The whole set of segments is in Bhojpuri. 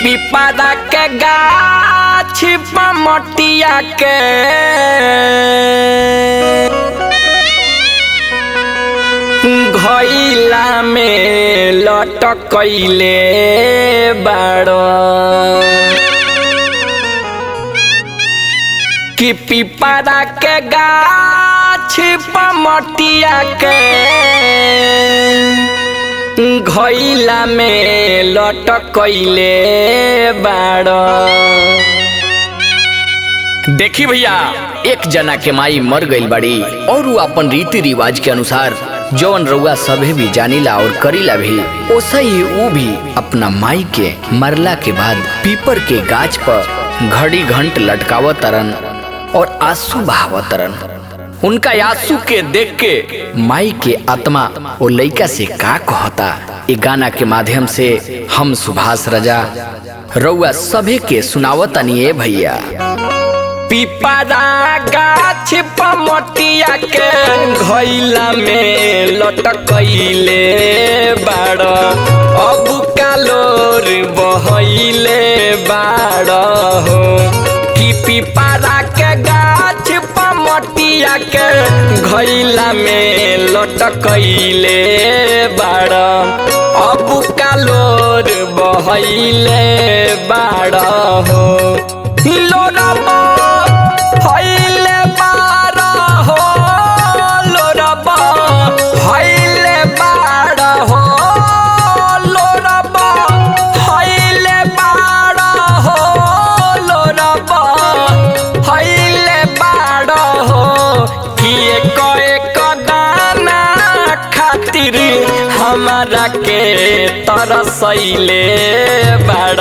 पिपरा के गाछ पमटिया के घइला में लटकइले बाड़ कि पिपरा के गाछ पमटिया के घइला में लटकइले बाड़। देखी भैया, एक जना के माई मर गइल बाड़ी और वो अपन रीति रिवाज के अनुसार जौन रउआ सभे भी जानीला और करीला भी, ओसा ही वो भी अपना माई के मरला के बाद पीपर के गाछ पर घड़ी घंट लटकावत तरन और आंसू बहावत तरन। उनका आंसू के देख के माई के आत्मा वो लइका से का कहता, ये गाना के माध्यम से हम सुभाष राजा रउआ सभे के सुनावतनी भैया। पिपरा गाछ पमटिया के घइला में लटकइले बाड़ अब कालोर बहइले बाड़ हो कि पिपरा के गाछ पमटिया के घइला में लटकइले बाड़ अब कालोर बहइले बाड़ हो। लोरबा हइले बाड़ हो, लोरबा हइले बाड़ हो, लोरबा हइले बाड़ हो, लोरबा हइले बाड़ हो कि एक दाना खातिर हमारा के तरसइले बाड़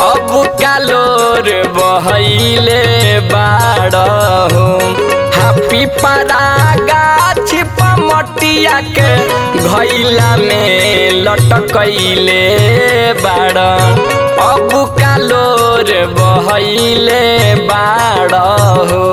अब कालोर बहइले बाड़ हो। हाँ, पिपरा गाछ पमटिया के घइला में लटकइले बाड़ अब कालोर बहइले बाड़ हो।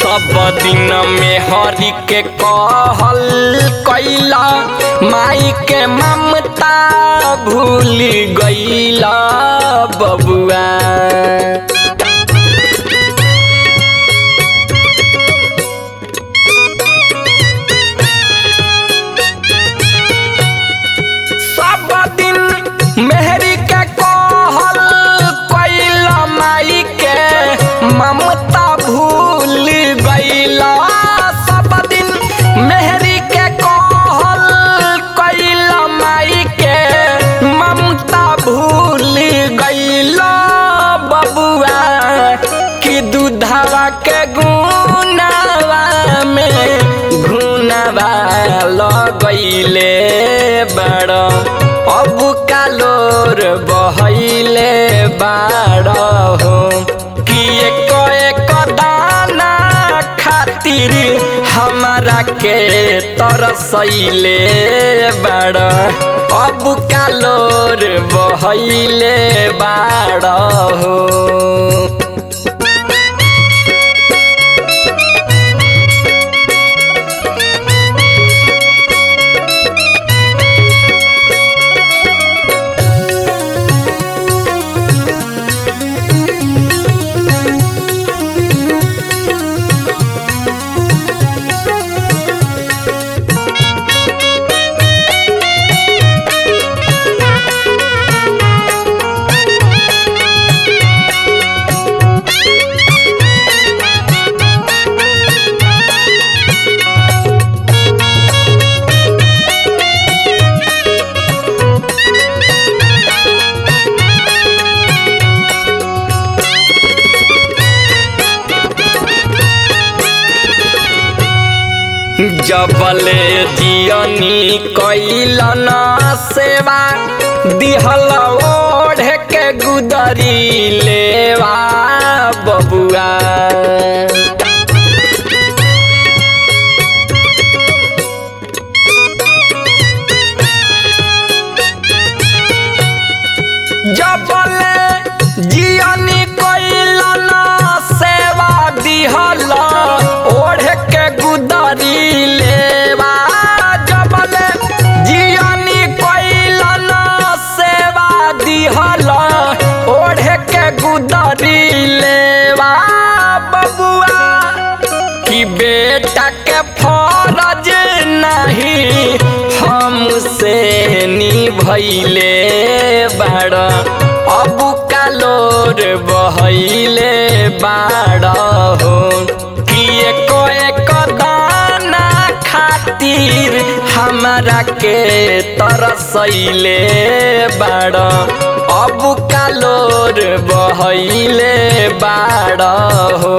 सब दिन में हरि के कहल कैला माई के ममता भूल गइला बबुआ। सब दिन मेहरी के कहल कैला माई के ममता भूल गइला। सब दिन मेहरी के कहल कैला माई के ममता भूल गइला बबुआ कि दूधवा के गुनावा में घुनावा लगइले बाड़ अब कालोर बहइले बाड़ हो कि एक दाना खातिर हमारा के तरसइले बाड़ अब कालोर बहइले बाड़ हो। जबले जियनी कैलन सेवा दिहल ओढ़ के गुदरी लेवा बबुआ। जबले जियनी कैलन सेवा दिहल ओढ़ के गुदरी लेवा। जबले जियनी कैलन सेवा दिहल ओढ़ के गुदरी लेवा बबुआ। कि बेटा के फरज नहीं हमसे निभैले बाड़, अब कालोर बहैले बाड़ हो। कि एक दाना खातिर हमरा के तरसैले बाड़, अब कालोर बहैले बाड़ हो।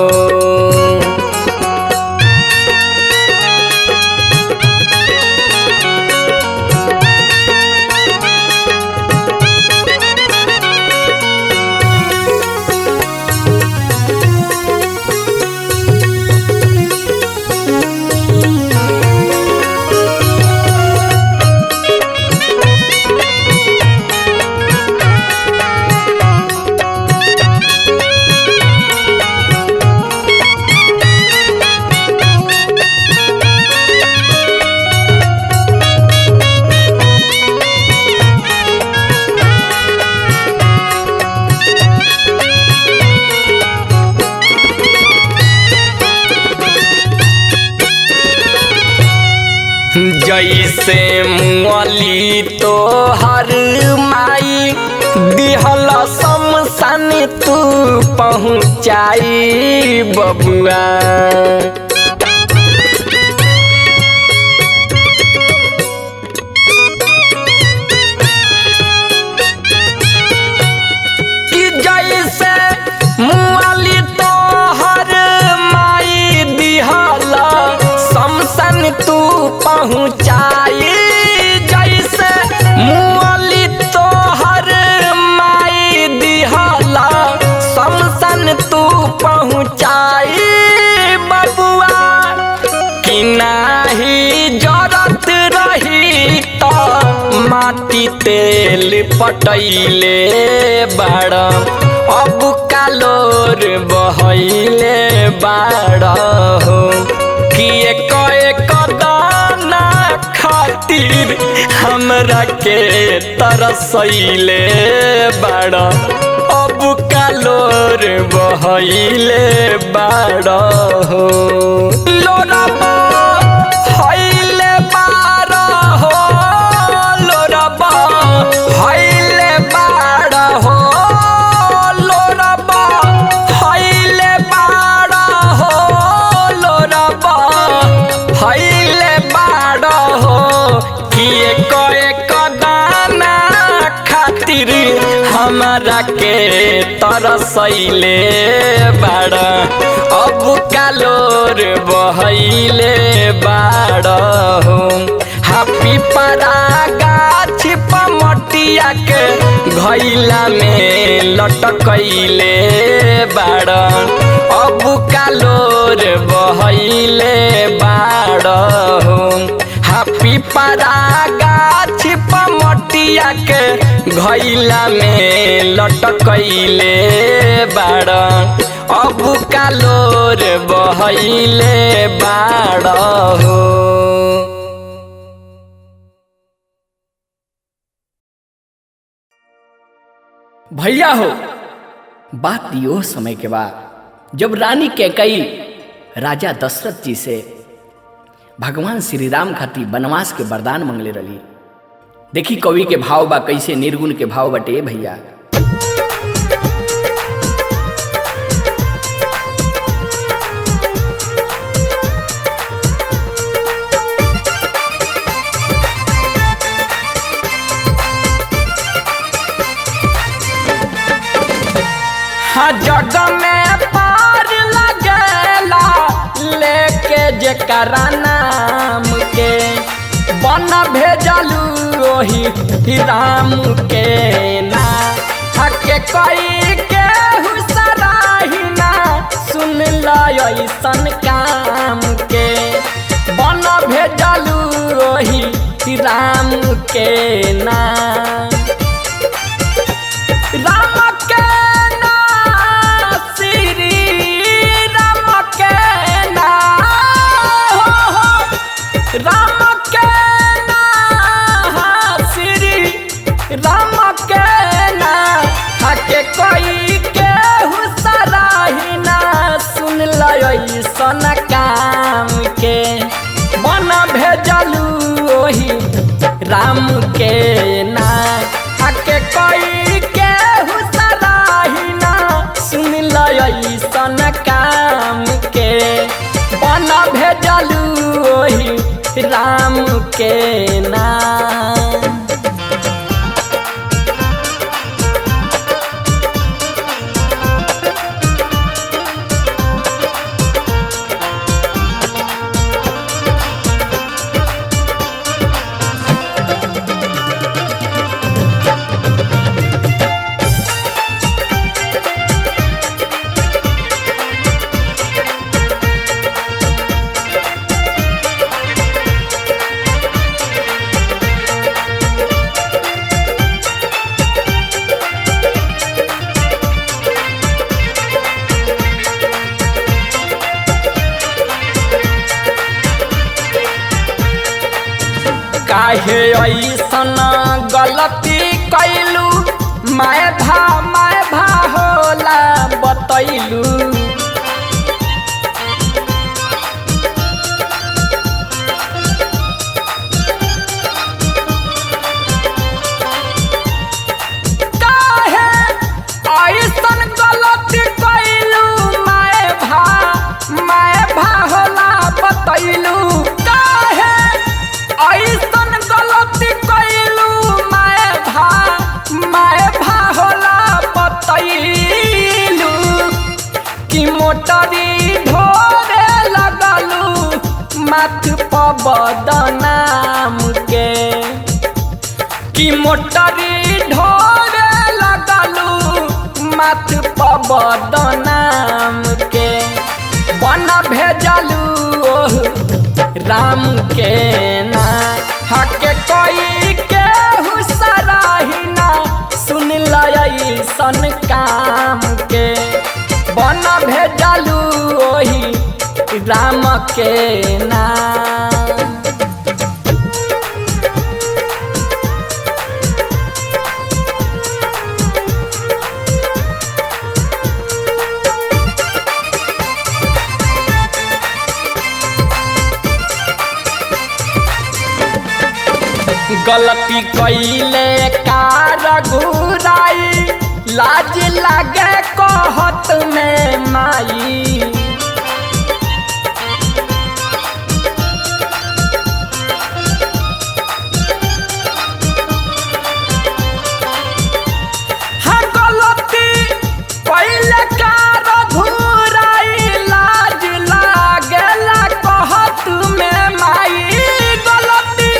जैसे मुअली तो हर माई दिहल शमशान तू पहुँचाई बबुआ। कि जैसे मुअली तो हर माई दिहल शमशान तू पहुँचाई। जैसे मुअली तो हर माई दिहला शमशान तू पहुँचाई बबुआ। कि नाही जरत रही तो माटी तेल पटैले बाड़, अब कालोर बहैले बाड़ हो। कि एक दाना खातिर हमरा के तरसैले बाड़, अब कालोर बहैले बाड़ हो। लोरबा हैले बाड़ हो, लोरबा हैले बाड़ हो, लोरबा हैले बाड़ हो, लोरबा हैले बाड़ हो। कि एक दाना खातिर हमरा के तरसैले बाड़, अब कालोर बहैले बाड़ हो। हापी परा गाछ पमटिया के घैला में लटकैले बाड़, अब कालोर बहैले बाड़ हो। हापी परा गाछ पमटिया के घैला में लटकैले बाड़, अब कालोर बहैले बाड़ हो। भैया हो, बात यो समय के बाद जब रानी कैकेयी राजा दशरथ जी से भगवान श्री राम खातिर वनवास के वरदान मंगले रही। देखी कवि के भाव बा कैसे, निर्गुण के भाव बटे भैया। जग में पार लगेला लेके एकरा नाम के बन भेजलू ओही राम के ना हके कोई के हुसराही ना सुन लसन काम के बन भेजलू ओही राम के ना राम के ना श्री राम के ना राम के ना श्री राम के ना हके कोई के हुसराही ना सुन लसन काम के बन भेजलू ओही राम के ना हके कोई के हुसराही ना सुन लसन काम के बन भेजलू ओही राम के ना काहे ऐसन गलती कैलू मैं भा होला बतैलू काहे ऐसन गलती कैलू मैं भा होला बतैलू काहे ऐसन गलती कैलू मैं भा होला बतैलू कि मोटरी ढोरे लगलू माथ पर बदनाम के कि मोटरी ढोरे लगलू माथ पर बदनाम के बन भेजलू राम के ना हके कोई के हुसराही ना सुन लसन काम के बन भेजलू ओही राम के ना गलती कैले कार घुराई लाज लागे कहत में माई हाँ गलती कैले कार घुराई लाज लागेला कहत में माई गलती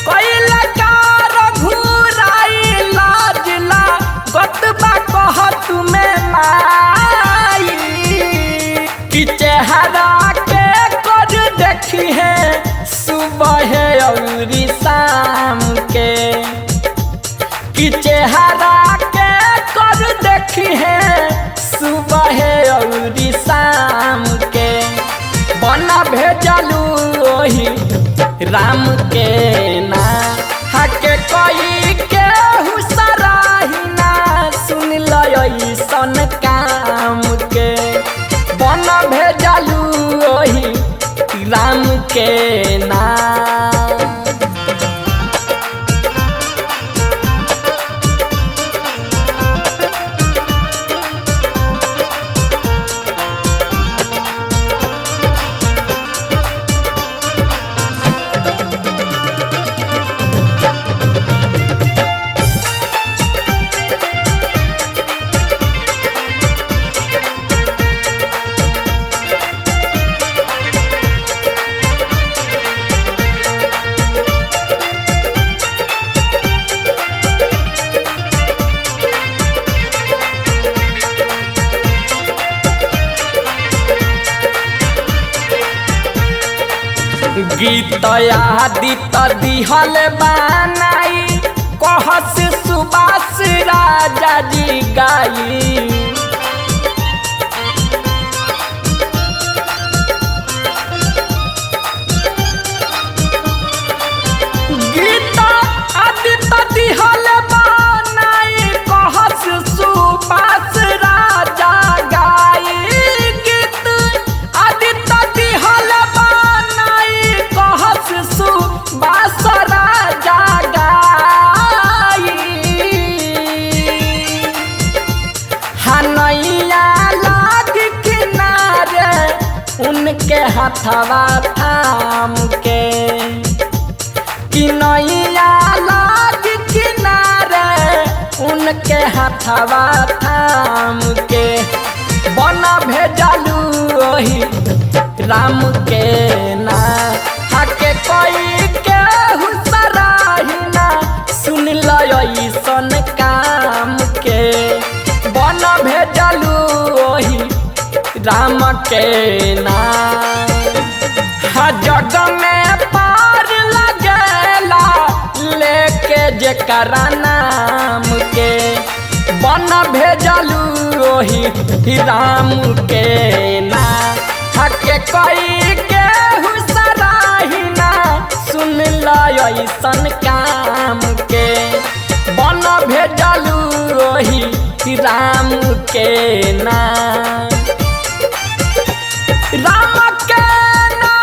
कैले कार घुराई लाज लागतबा कहत में माई कि चेहरा के कर देखी है सुबह और शाम के कि चेहरा के कर देखी है सुबह और शाम के बन भेजलू ओही राम के ना हके कोई के हुसराही ना सुन लसन काम के बन भेजलू ओही राम के ना तयादी दिहल बनाई कहस सुबास राजा जी गाई। गीता आदित्य दिहल बनाई कहस सुबास राजा गाई। गीत आदित्य दिहल बनाई कहस सुबास राजा गाई। हनैया लाग किनारे उनके हथवा थाम के, किनैया लाग किनारे उनके हथवा थाम के। बन भेजलू ओही राम के ना हके कोई के हुसराहिना सुन लसन काम के। बन भेजलू ओही राम के ना जग में पार लगेला लेके जेकरा नाम के। बन भेजलू ओही राम के ना हके कोई के हुसराहिना सुन लसन काम के। बन भेजलू ओही राम के ना राम के ना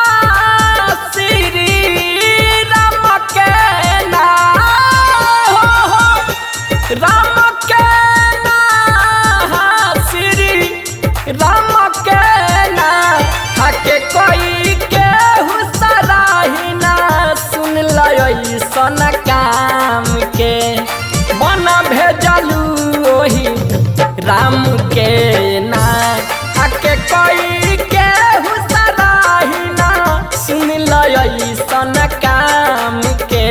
श्री राम के ना हो राम के ना श्री राम के ना हके कोई के हुसराहिना सुन लसन काम के। बन भेजलू ओही राम के ना हके कोई के हुसराहिना सुन लसन काम के।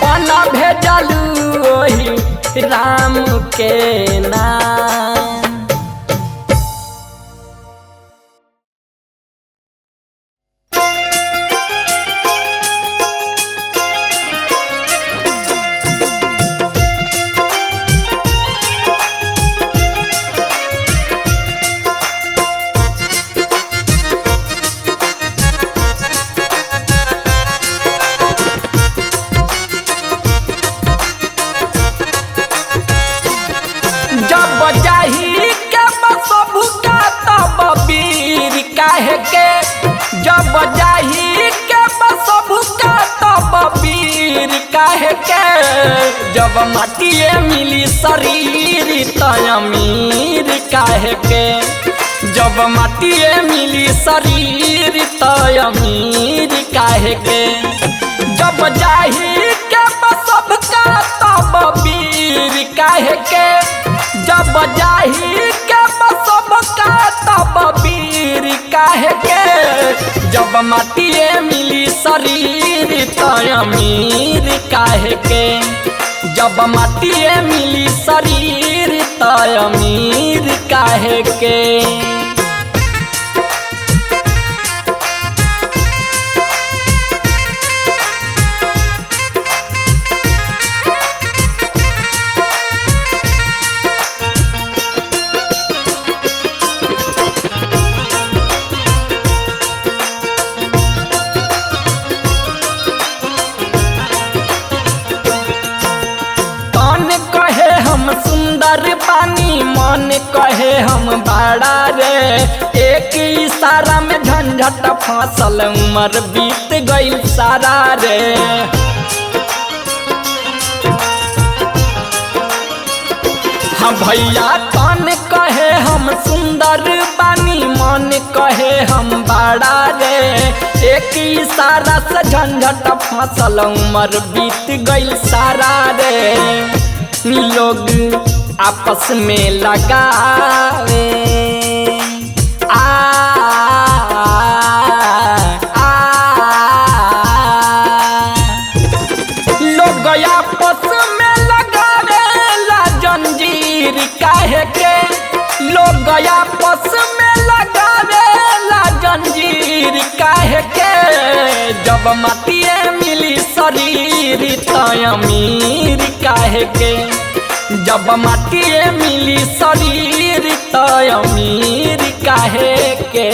बन भेजलू ओही राम के ना। जब जाही के बसभु का तब वीर काहे के। जब जाही के बसभु का तब वीर काहे के। जब माटिए मिली शरीर त अमीर काहे के। जब माटिए मिली शरीर त अमीर काहे के। जब जाही के बसभ का तब वीर काहे के। जब जाही के बसभ का तब वीर काहे के। जब माटिए मिली शरीर त अमीर काहे के। जब माटिए मिली शरीर त अमीर काहे के। सुंदर पानी मन कहे हम बड़ा रे। एक इशारा में झंझट फसल उम्र बीत गई सारा रे। हाँ भैया तन कहे हम सुंदर पानी मन कहे हम बड़ा रे। एक इशारा से झंझट फसल उम्र बीत गई सारा रे। लोग आपस में लगावे लोग आपस में लगावे ला जंजीर काहे के। लोग आपस में लगावे ला जंजीर अमीर काहे के जब माटिए मिली शरीर त अमीर काहे के जब माटिए मिली शरीर त अमीर काहे के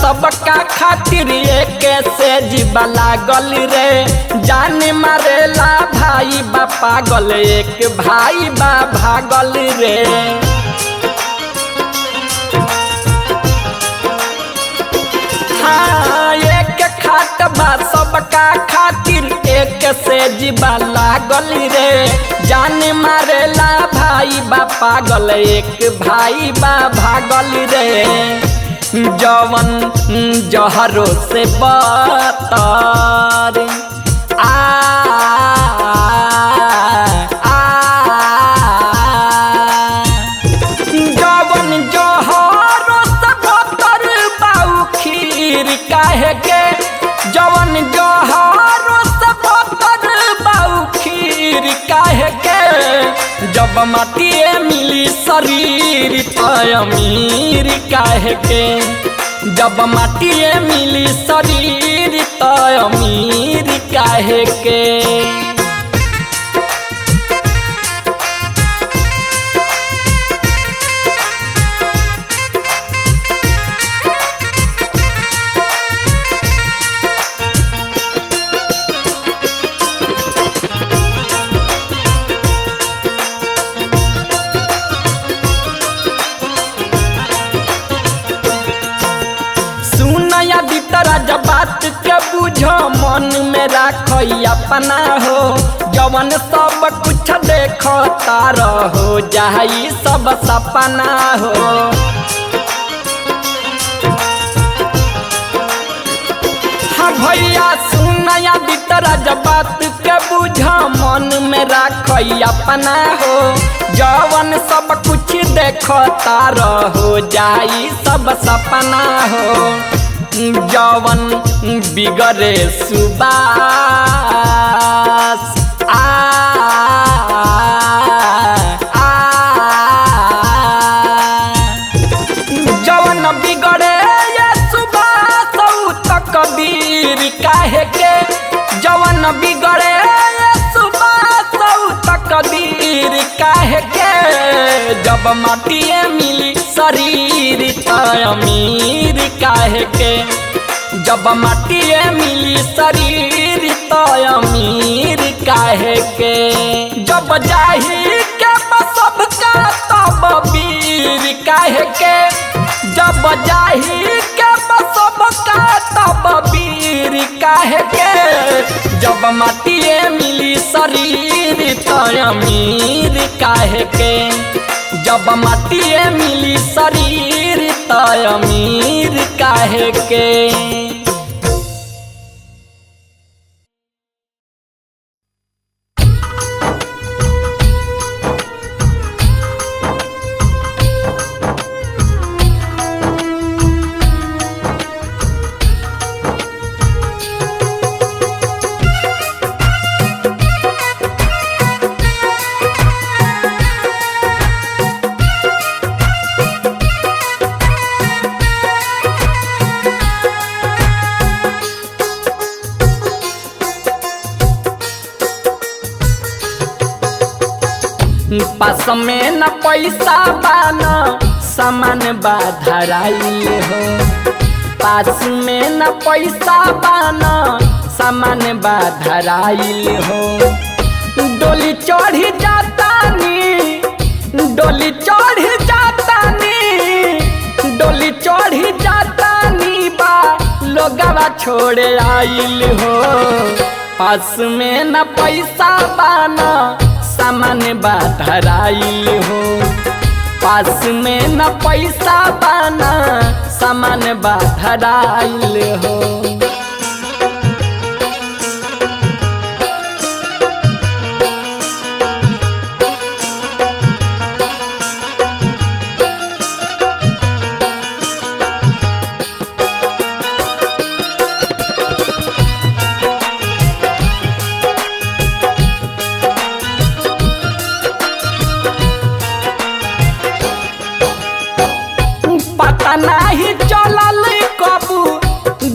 सबका खातिर एक से जीवा लागल रे जान मारेला भाई बा पागल एक भाई बा भागल रे हाँ एक खाट बा सबका खातिर एक से जीवा लागल रे जान मारेला भाई बा पागल एक भाई बा भागल रे जवन जहरो से बतर जवन जहरो से बतर बाऊ खीर काहे के जवन जहरो से बतर बाऊ खीर काहे के जब माटिए मिली शरीर त अमीर काहे के जब माटिए मिली शरीर त अमीर काहे के जब बात के बुझो मन में राख अपना हो जवन सब कुछ देखो तार हो जाई सब सपना हो हाँ भैया सुनया बितरा जब बात के बुझो मन में राख अपना हो जवन सब कुछ देखो तार हो जाई सब सपना हो जवन बिगड़े सुबास जवन बिगड़े ये सुबास तकदीर काहे के जवन बिगड़े ये सुबास तकदीर काहे के जब माटिए मिली शरीर त अमीर काहे के जब माटिए मिली शरीर त अमीर काहे के जब जाही के सबका तब वीर काहे के जब जाही के सबका तब वीर काहे के जब माटिए मिली शरीर त अमीर काहे के जब माटिए मिली शरीर त अमीर काहे के पास में न पैसा बान सामान बाधराइल हो पास में न पैसा बान सामान बाधराइल हो डोली चढ़ी जातानी डोली चढ़ी जातानी डोली चढ़ी जातानी बा लोगवा छोड़े आइल हो पास में न पैसा बाना सामान बाधराइल हो पास में न पैसा बाना सामान बाधराइल हो पता नहीं चलल कबू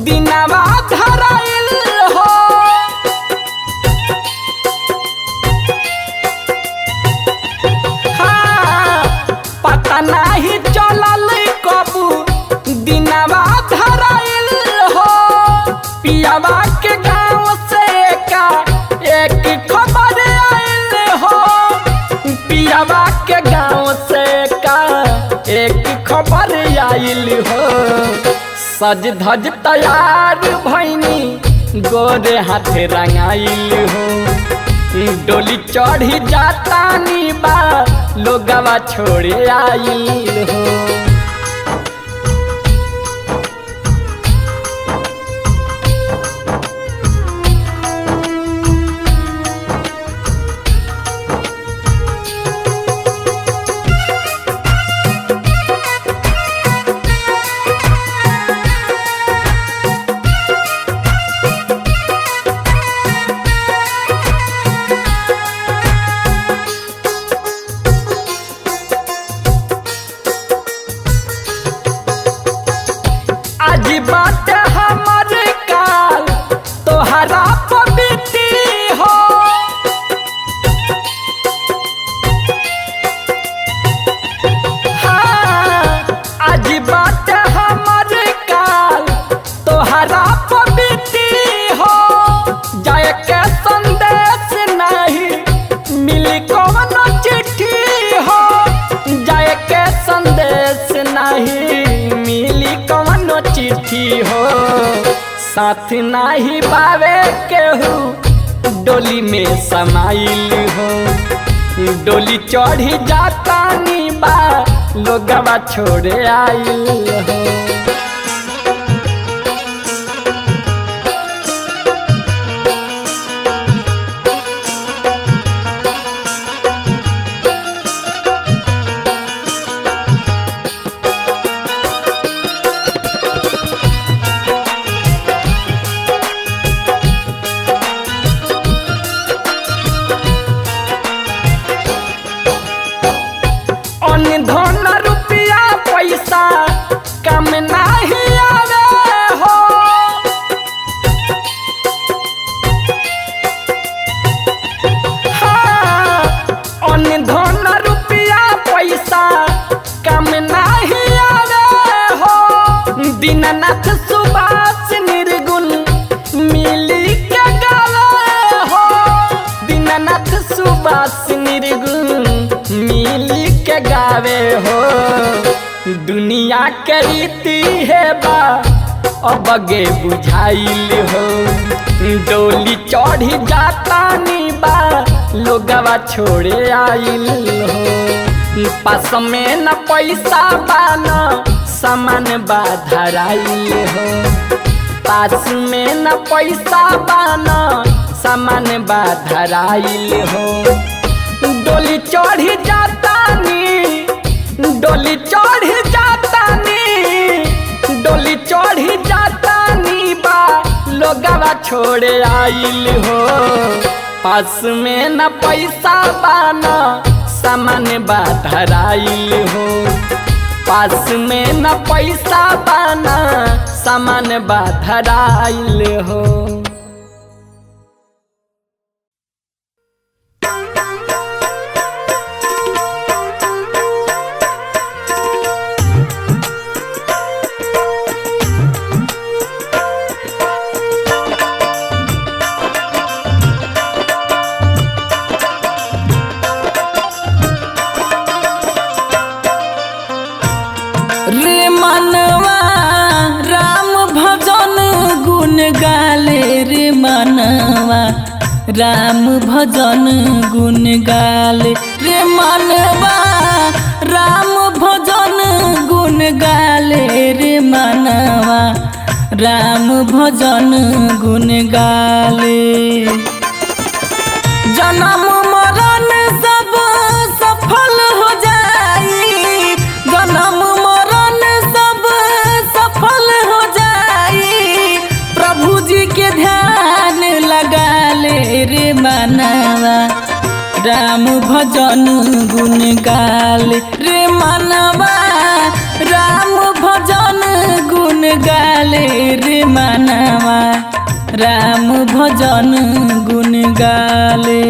दिनवा धराइल हो। हाँ, पता नहीं चलल कबू दिनवा धराइल हो। पियावा के गाँव से का एक खबर आइल हो। पियावा के गाँव से का एक खबर आइल हो। सज धज तैयार भैनी गोरे हाथ रंगाइल हो। डोली चढ़ी जातानी बा लोगवा छोड़े आइल हो। आज बात हमर काल तोहरा पबीती हो। हाँ, आज बात हमर काल तोहरा पबीती हो। जाए के संदेश नहीं मिली कौनो चिट्ठी हो। जाए के संदेश नहीं मिली कौनो चिट्ठी हो। साथ नाही बावे केहू डोली में समाइल हो। डोली चढ़ी जातानी बा लोगवा छोड़े आइल हो। धन रुपया पैसा कम नहीं आवे हो। हाँ, धन रुपया पैसा कम नहीं आवे हो। दीननाथ सुभाष निर्गुण मिली के गावे हो। दीननाथ सुभाष निर्गुण मिली के गावे हो। दुनिया के रीति है बा अबगे बुझाइल हो। डोली चढ़ी जातानी बा लोगवा छोड़े आइल हो। पास में न पैसा बा न सामान बा धराइल हो। पास में न पैसा बा न सामान बा धराइल हो। डोली चढ़ी जातानी, डोली चढ़ी जातानी, डोली चढ़ी जातानी बा लोगवा छोड़े आइल हो। पास में न पैसा बा न सामान बा धराइल हो। पास में न पैसा बा न सामान बा धराइल हो। रे मनवा राम भजन गुण गाले। रे मनवा राम भजन गुण गाले। रे मनवा राम भजन गुण गाले। रे मनवा राम भजन गुण गाले। जन्म मरण सब सफल हो जाई। जन्म मरण सब सफल हो जाई। प्रभु जी के ध्यान लगा ले। रे मनवा राम भजन गुण गाले। रे मनवा राम भजन गुण गाले रे मनवा राम भजन गुण गाले।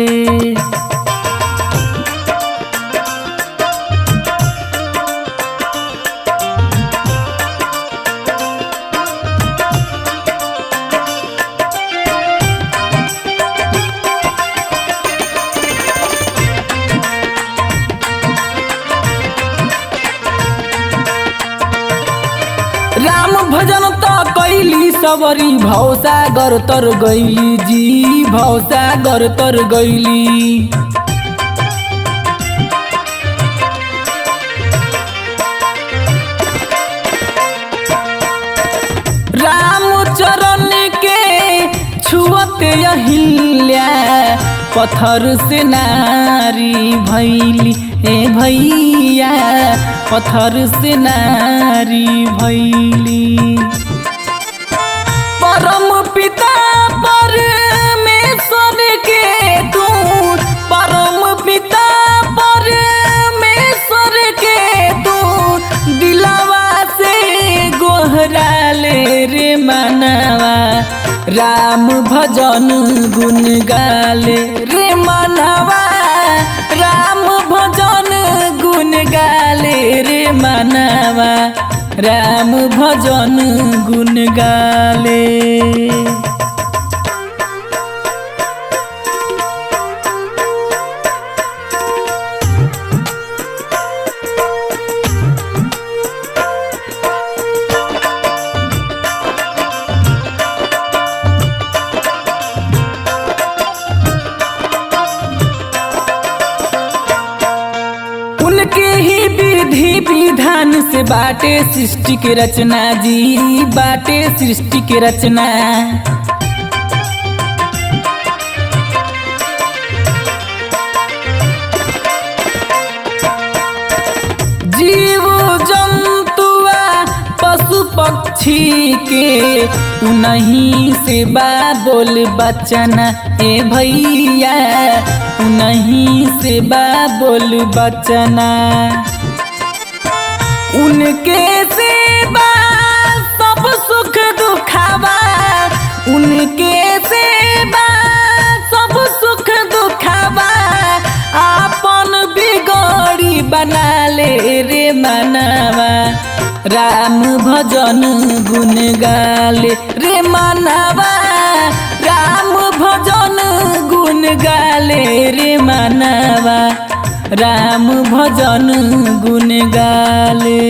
राम भजन त कैली सबरी भवसागर तर गैली जी भवसागर तर गैली। राम चरण के छुअते अहिल्या पत्थर से नारी भैली ए भैया पत्थर से नारी भैली। परम पिता परमेश्वर के तू परम पिता परमेश्वर के तू दिलवा से गोहराले रे मनवा राम भजन गुण गाले रे मनवा राम भजन गुण गाले रे मनवा राम भजन गुण गाले। उनके ही विधि विधान से बाटे सृष्टि के रचना जी बाटे सृष्टि के रचना। जीव जंतुआ पशु पक्षी के उन्हीं से बोल बचना ए भैया उन्हीं से बोल बचना। उनके सेवा सब सुख दुखावा उनके सेवा सब सुख दुखावा आपन बिगड़ी बना ले रे मनवा राम भजन गुण गाले रे मनवा राम भजन गुण गाले रे मनवा राम भजन गुण गाले।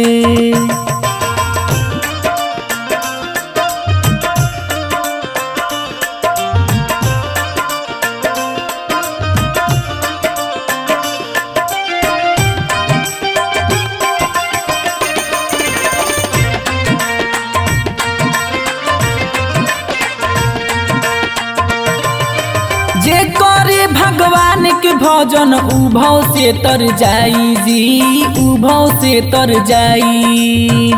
जे करे भगवान के भजन उभव से तर जाई जी उभव से तर जाई।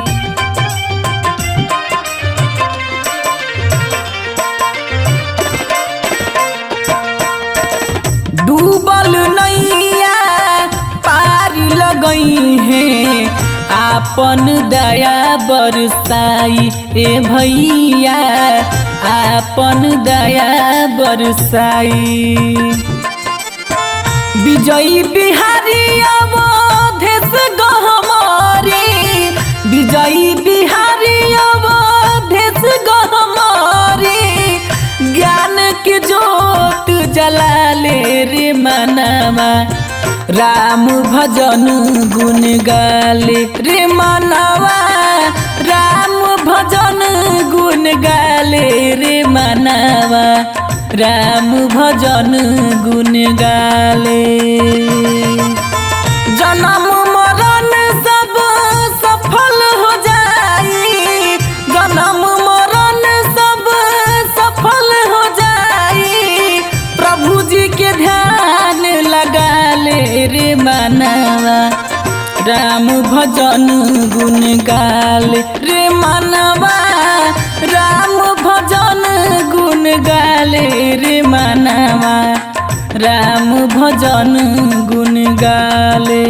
डूबल नैया पार लगई है आपन दया बरसाई ए भैया आपन दया बरसाई। विजयी बिहारी अवधेश गहमारी विजयी बिहारी अवधेश गहमारी ज्ञान के जोत जलाले रे मनवा राम भजन गुण गाले रे मनवा राम भजन गुण गाले रे मनवा राम भजन गुण गाले। जन्म मरण सब सफल हो जाई जन्म मरण सब सफल हो जाई। प्रभु जी के ध्यान लगा ले रे मनवा राम भजन गुण गाले रे मनवा राम भजन गुण गाले रे मनवा राम भजन गुण गाले।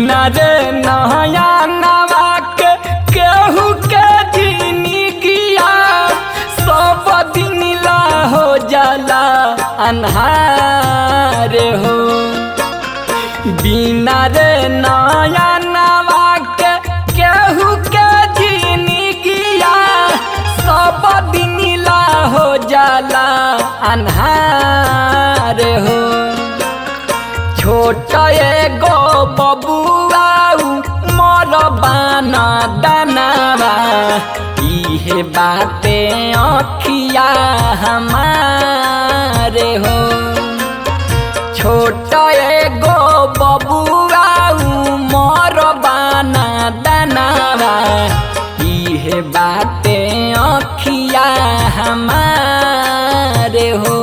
बिना रे नया नवा के केहू के जिंदगिया सब दिन ला हो जाला अन्हार हो। बिना रे नया नवा के केहू के जिंदगिया सब दिन ला हो जाला अन्हार हो। छोट एगो बबुआ मोर बाना दानावा इहे बाते अखिया हमारे हो। छोट एगो बबुआ मोर बाना दानावा इहे बाते अखिया हमारे हो।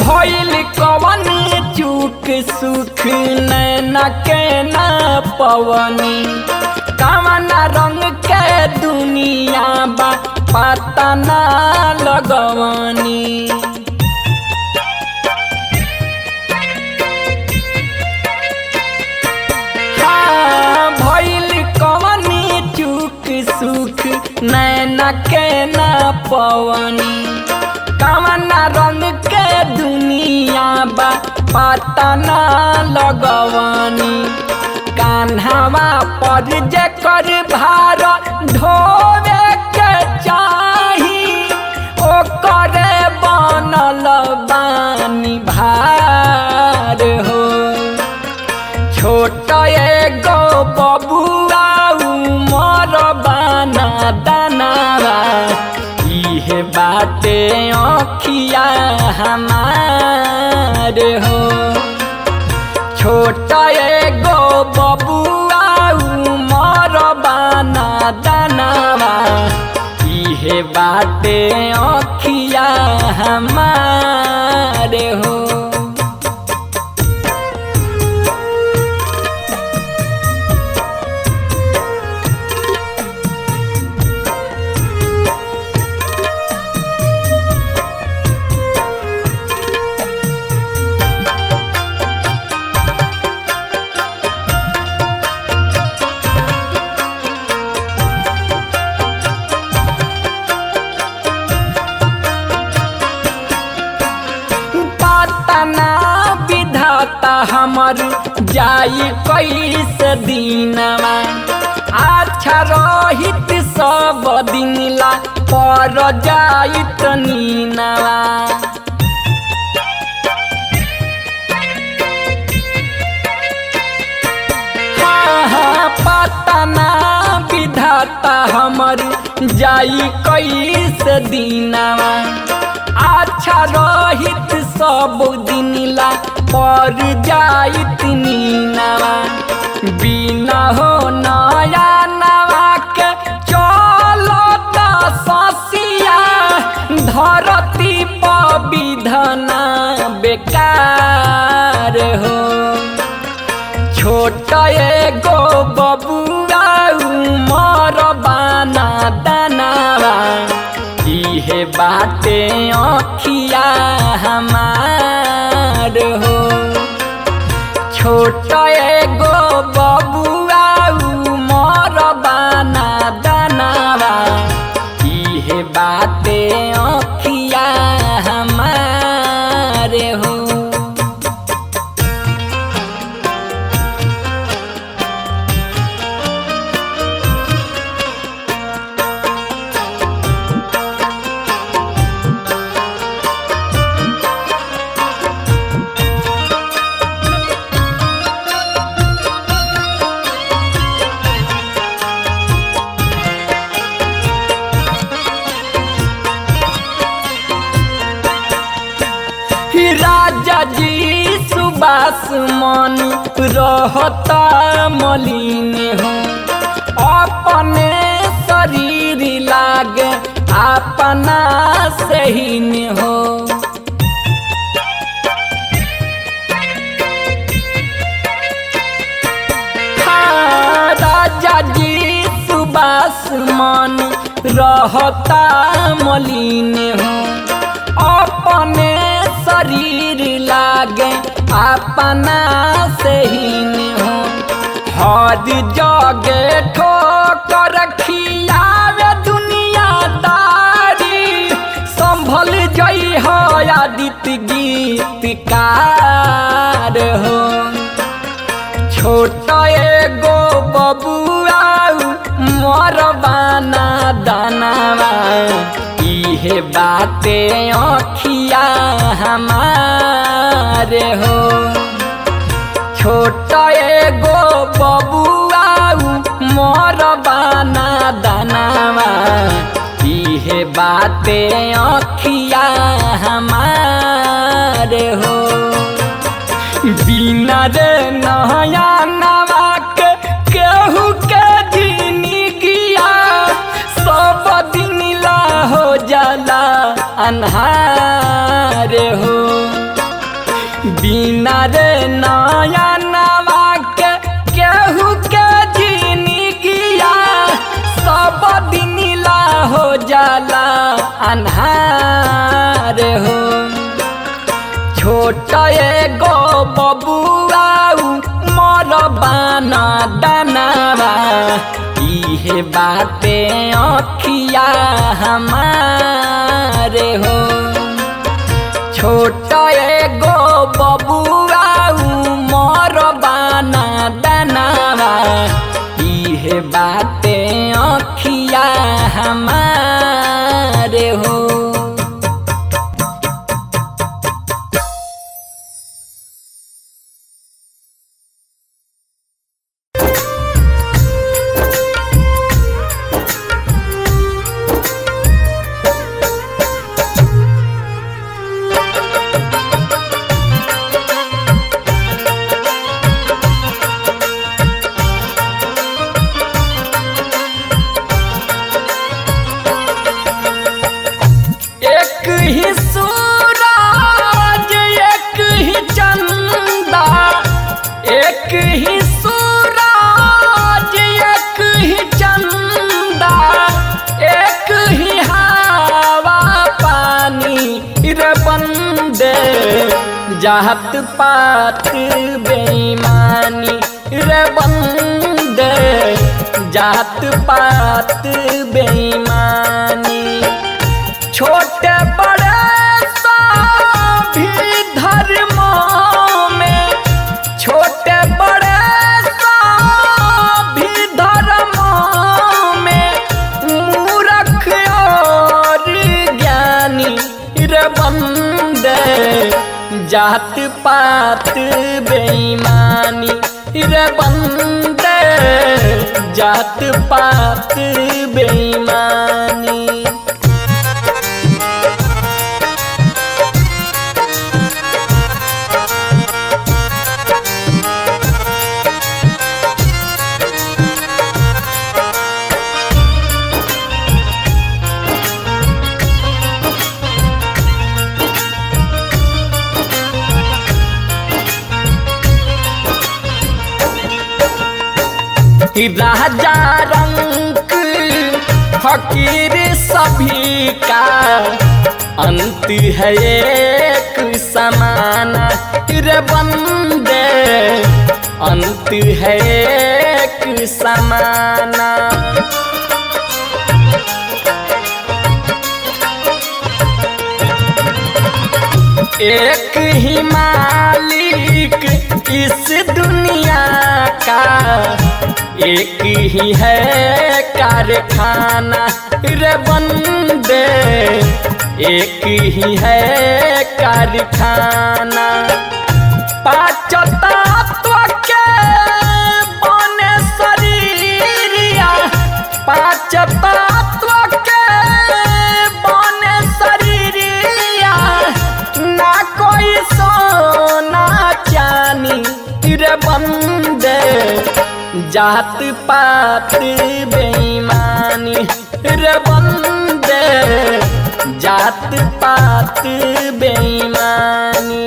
भइल कवन चूक सुख नैना के ना पवनी कवना रंग के दुनिया बा पता ना लगवनी। हाँ भइल कवन चूक सुख नैना के ना पवनी कवना रंग के दुनिया बा पता ना लगवनी। कान्हावा पर जेकर भार ढोवे के चाही ओकरे बनल बानी भार हो। छोट एगो बबुआ मोर बाना दानावा इहे बाटे अखिया हमारे हो। छोट एगो बबुआ मोर बाना दानावा इहे बाटे अखिया हमारे हो। हमर जाई कैसे दिनवा अच्छा रहित सब दिन ला पर जाइत नीनवा। हाँ पता ना विधाता हमर जाई कैसे दिनवा अच्छा रहित सब दिन ला पर जाइत नीनवा। बिना हो नया नवा के चलत ससिया धरती पर विधना बेकार हो। छोट एगो बबुआ मोर बाना दानावा इहे बाटे अखिया हमार हो। छोट एगो बबुआ मोर बाना दानावा इहे बाटे अखिया हमारे हो। राजा जी सुबास मन रहता मलिन हो। अपने शरीर लागे अपना से ही न हो। हाँ, राजा जी सुबास मन रहता मलिन हो। अपने शरीर लागे अपना से ही न हो। हर जगे ठोकर खियावे दुनियादारी संभल जई हो आदित्य गीतकार हो। छोट एगो बबुआ मरबाना दानावा इहे बाते अखिया हमारे हो। छोट एगो बबुआ मरबाना दानावा इहे बाते अखिया हमारे हो। बिना रे नया नवा के केहू के जिंदगिया सब दिन ला हो जाला अन्हार हो। बिना रे नया नवा के केहू के जिंदगिया सब दिन ला हो जाला अन्हार हो। छोट एगो बबुआ मरबाना दानावा इहे बाते अखिया हमारे हो। छोट एगो बबुआ मरबाना दानावा इहे बाते अखिया हमारे हो। जात पात बेईमानी रे बंदे जात पात बेईमानी। छोटे बड़े सभी धर्मों में छोटे बड़े सभी धर्मों में मूर्ख और ज्ञानी रे बंदे जात पात बेईमानी रे बंदे जात पात बेईमानी। राजा रंक फकीर सभी का अंत है एक समान रे बंदे अंत है एक समाना। एक ही मालिक इस दुनिया का एक ही है कारखाना रे बंदे एक ही है कारखाना। पांच तत्व के बने शरीरिया पांच तत्व के बने शरीरिया ना कोई सोना चानी रे बंदे जात पात बेईमानी रे बंदे जात पात बेईमानी।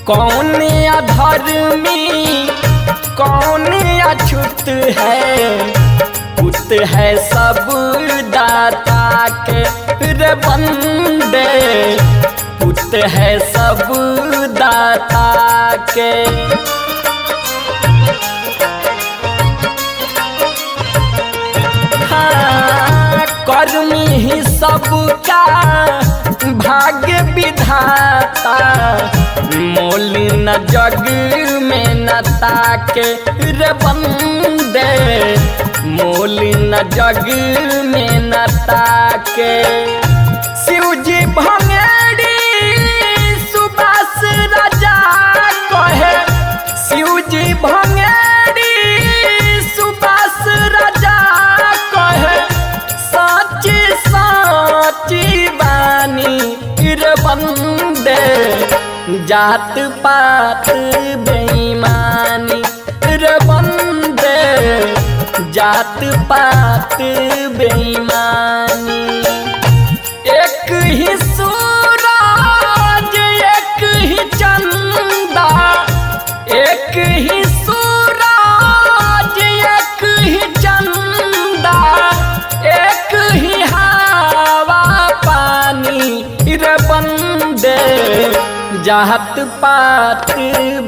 कौन अधर्मी कौन अछूत है, पुत है सब दाता के रे बंदे, पुत है सब दाता के। हाँ, कर्मी ही सबका भाग्य विधाता, मोल न जग में न ताके रे बंदे, मोल न जग में न ताके। शिव जी भंगेड़ी सुबास राजा कहे, शिव जी भंगेड़ी सुबास राजा कहे, साची साची बानी रे बंदे जात पात बेईमानी रे बंदे जात पात बेईमानी। एक ही सूरज एक ही चंदा, एक ही सूरज एक ही चंदा, एक ही हवा पानी रे बंदे जात पात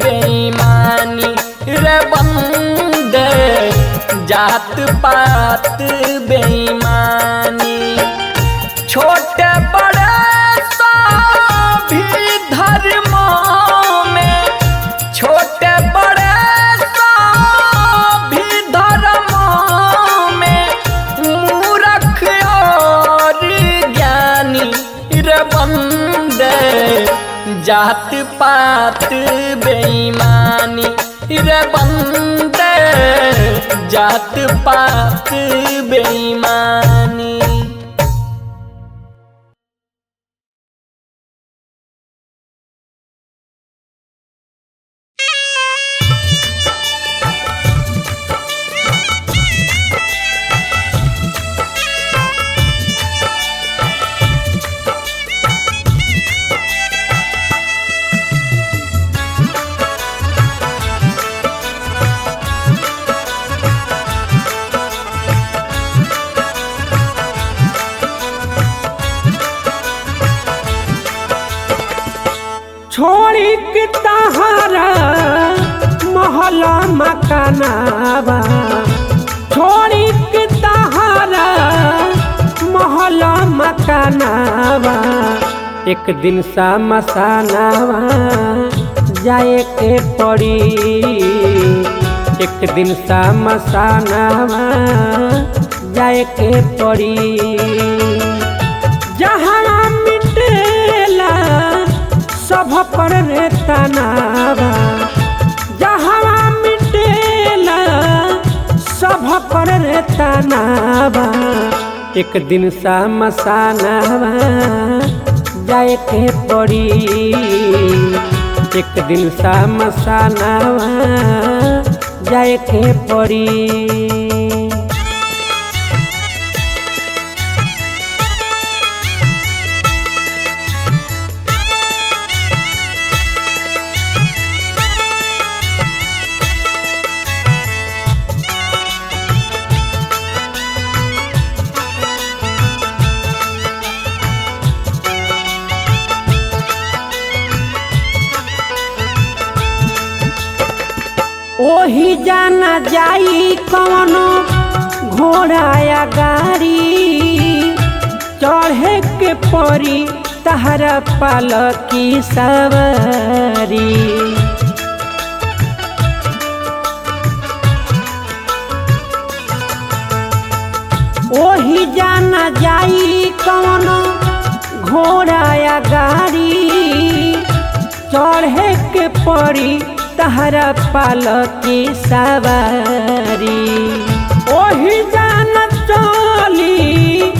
बेईमानी रे बंदे जात पात बेईमानी। छोटे बड़े सभी धर्मों में, छोटे बड़े सभी धर्मों में, मूर्ख और ज्ञानी रे बंदे जात पात बेईमानी रे बंदे जात पात बेईमानी। छोड़ी के तहारा महला मकानावा, छोड़ी के तहारा महला मकानावा, एक दिन समसानावा जाए के पड़ी, एक दिन समसानावा जाए के पड़ी। जहाँ मिटेला सब पर रे तनावा, जहाँ मिटेला सब पर रे तनावा, एक दिन समसानावा जाए के पड़ी, एक दिन समसानावा जाए के पड़ी। ओही जाना जाई कौनो घोड़ा या गाड़ी, चढ़े के परी तहरा पालकी सवारी। ओही जाना जाई कौनो घोड़ा या गाड़ी चढ़े के पड़ी तहरा पालकी सवारी ओही जान चली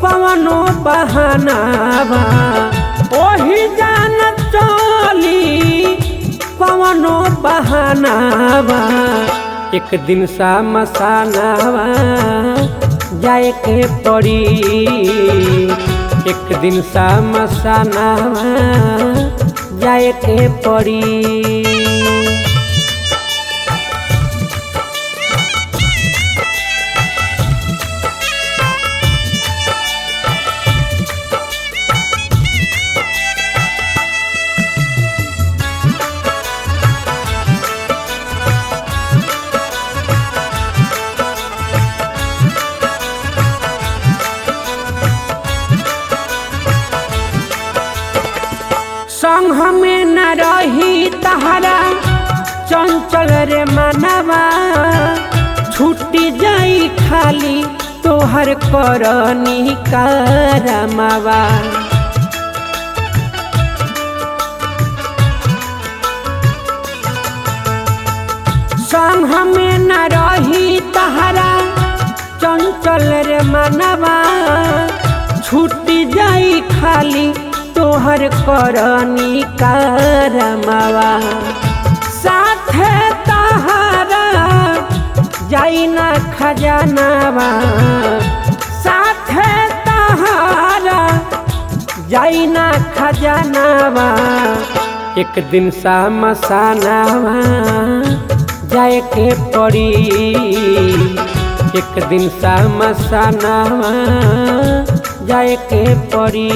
कवनो बहानावा ओही जान चली कवनो बहानावा एक दिन सामसानावा जाए के पड़ी एक दिन सामसानावा जाए के पड़ी। संग हमें न रही तहरा चंचल रे मनवा छूटी जाई खाली तोहर करनी करमवा संग हमें न रही तहरा चंचल रे मनवा छूटी जाई खाली तोहर करनी करमवा साथे तहरा जाई ना खजानावा साथे तहरा जाई ना खजानावा एक दिन सामसानावा जाए के पड़ी एक दिन सामसानावा जाए के पड़ी।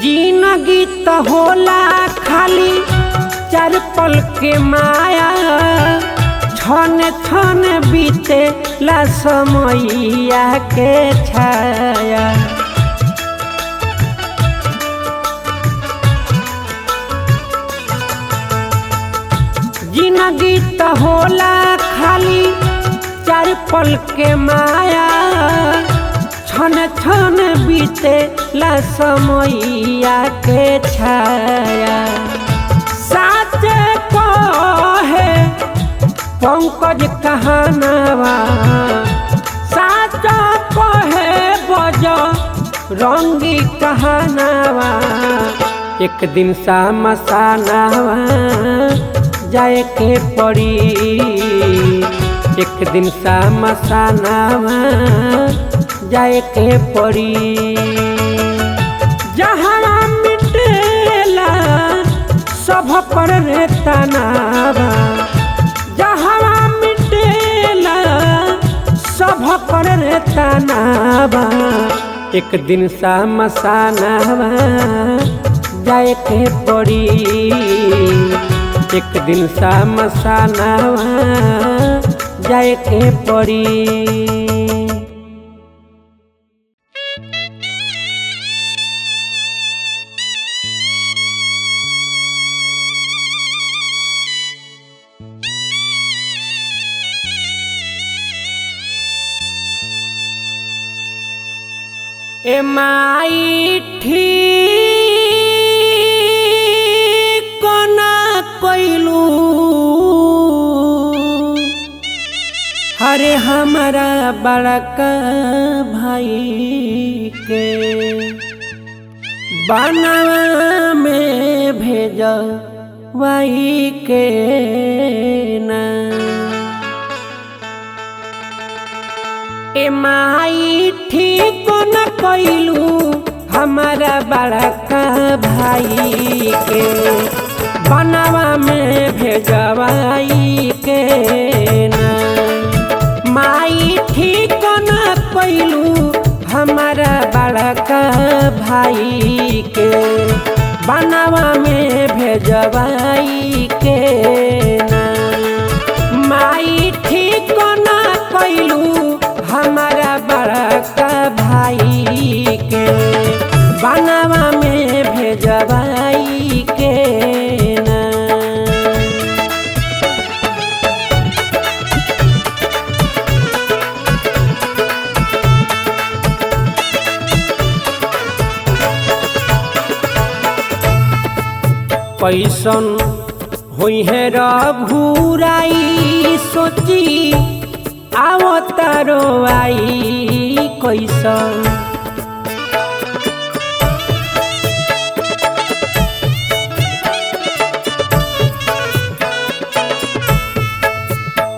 जिंदगी तो होला खाली चार पल के माया छन छन बीते ला समैया के छाया जिंदगी तो होला खाली चार पल के माया छन छन बीते ला समैया के छाया साच कहे पंकज कहानवा साच कहे बज रंगी कहानवा एक दिन सामसानावा जाए के पड़ी एक दिन सामसानावा जाए के पड़ी। जहाँ मिटेला सब पर तनावा जहाँ मिटेला सब पर तनावा एक दिन सामसानावा जाए के पड़ी एक दिन सामसानावा जाए के पड़ी। ए माई ठीक ना कइलू हरे हमारा बड़का भाई के बनवा में भेजवाई के ना ए माई ठीक न कइलू हमारा बड़का भाई के बनवा में भेजवाई के ना माई ठीक न कइलू हमारा बड़का भाई के बनावा में भेजवाई के ना। माई ठीक ना कैलू हमारा बड़का भाई के बनावा में भेजवाई के ना। कैसन हुई है रघुराई सोची आवतारो आई कैसन।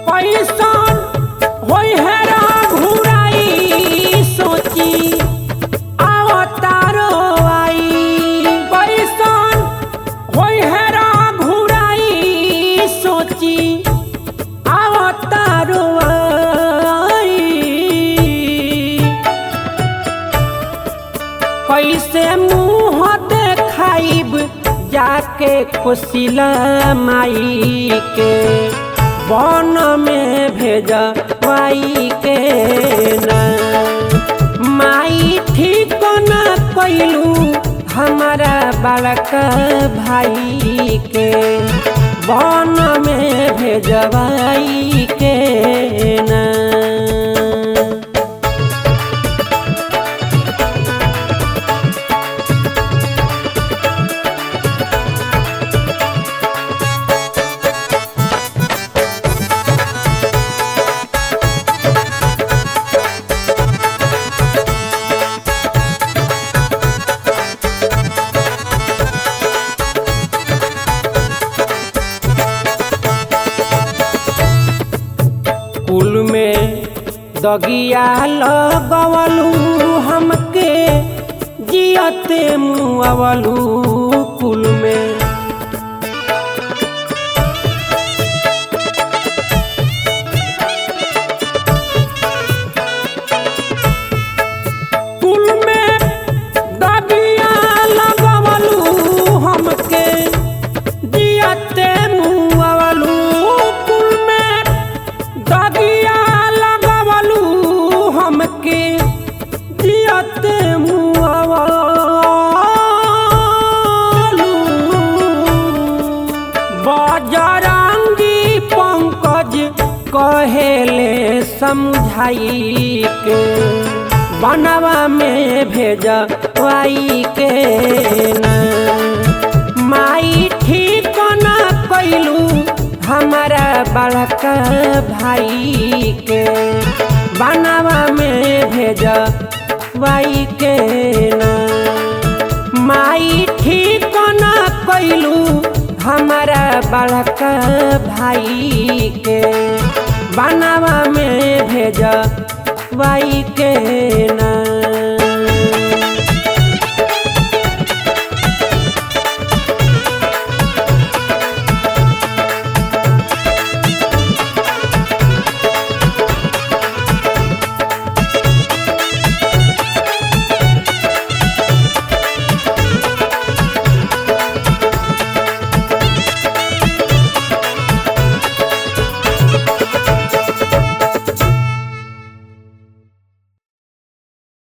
कैसन हुई है रघुराई सोची आवतारो आई कैसन होई है रघुराई सोची आवतारो आई। कैसे मुँह देखाइब जाके कोशिला माई के वन में भेजवाई के ना। माई ठीक ना कैलू हमारा बड़का भाई के वन में भेजवाई के ना। कुल में दगिया लगवलू हमके जियते मुआवलू कुल में। कुल में दगिया लगवलू हमके जियते मुआवलू कुल में दगिया लगवलू हमके जियते मुआवलू। बजरंगी पंकज कहेले समझाई के बनवा में भेजवाई के ना। माई ठीक ना कैलू हमारा बड़का भाई के बनवा में भेजवाई के ना। माई ठीक ना कैलू हमारा बड़का भाई के बनवा में भेजवाई के ना।